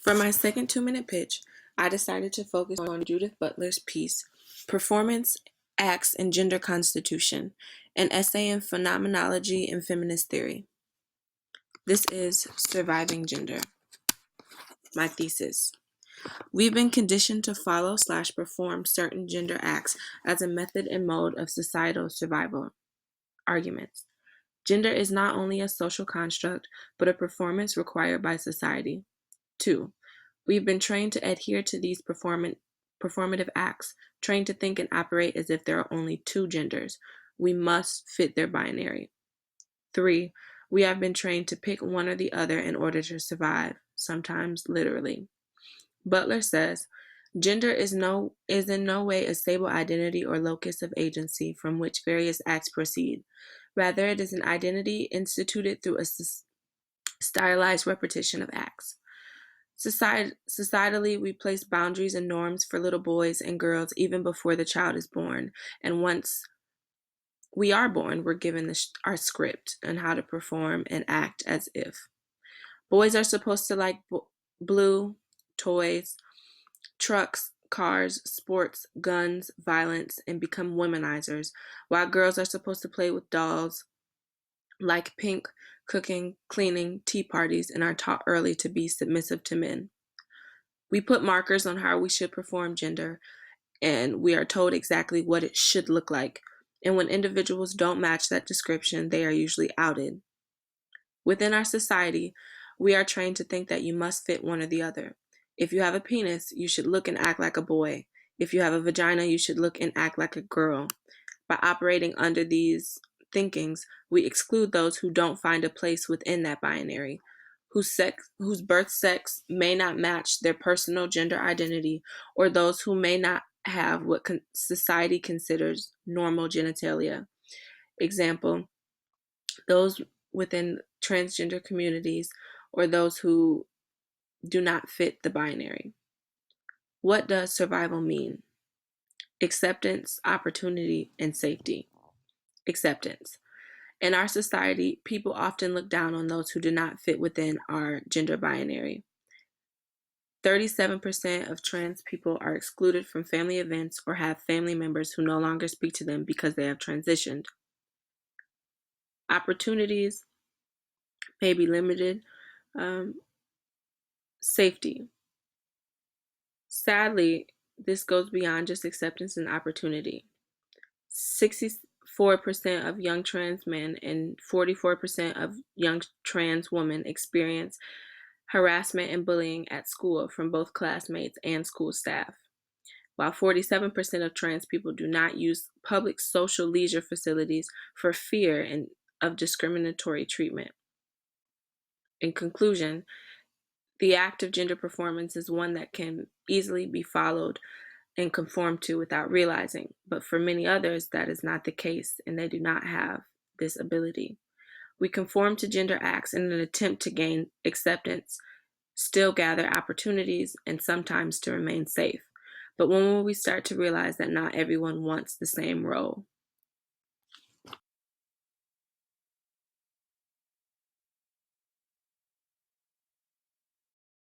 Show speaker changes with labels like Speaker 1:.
Speaker 1: For my second 2-minute pitch, I decided to focus on Judith Butler's piece, Performance, Acts, and Gender Constitution, an essay in phenomenology and feminist theory. This is Surviving Gender. My thesis. We've been conditioned to follow/perform certain gender acts as a method and mode of societal survival. Arguments. Gender is not only a social construct, but a performance required by society. 2. We've been trained to adhere to these performative acts, trained to think and operate as if there are only two genders. We must fit their binary. 3. We have been trained to pick one or the other in order to survive, sometimes literally. Butler says, gender is in no way a stable identity or locus of agency from which various acts proceed. Rather, it is an identity instituted through a stylized repetition of acts. Societally, we place boundaries and norms for little boys and girls even before the child is born. And once we are born, we're given our script on how to perform and act as if. Boys are supposed to like blue, toys, trucks, cars, sports, guns, violence, and become womanizers, while girls are supposed to play with dolls, like pink, cooking, cleaning, tea parties, and are taught early to be submissive to men. We put markers on how we should perform gender, and we are told exactly what it should look like. And when individuals don't match that description, they are usually outed. Within our society, we are trained to think that you must fit one or the other. If you have a penis, you should look and act like a boy. If you have a vagina, you should look and act like a girl. By operating under these thinkings, we exclude those who don't find a place within that binary, whose birth sex may not match their personal gender identity, or those who may not have what society considers normal genitalia. Example, those within transgender communities or those who do not fit the binary. What does survival mean? Acceptance, opportunity, and safety. Acceptance. In our society, people often look down on those who do not fit within our gender binary. 37% of trans people are excluded from family events or have family members who no longer speak to them because they have transitioned. Opportunities may be limited. Safety. Sadly, this goes beyond just acceptance and opportunity. 64% of young trans men and 44% of young trans women experience harassment and bullying at school from both classmates and school staff, while 47% of trans people do not use public social leisure facilities for fear of discriminatory treatment. In conclusion, the act of gender performance is one that can easily be followed and conform to without realizing, but for many others that is not the case and they do not have this ability. We conform to gender acts in an attempt to gain acceptance, still gather opportunities, and sometimes to remain safe. But when will we start to realize that not everyone wants the same role?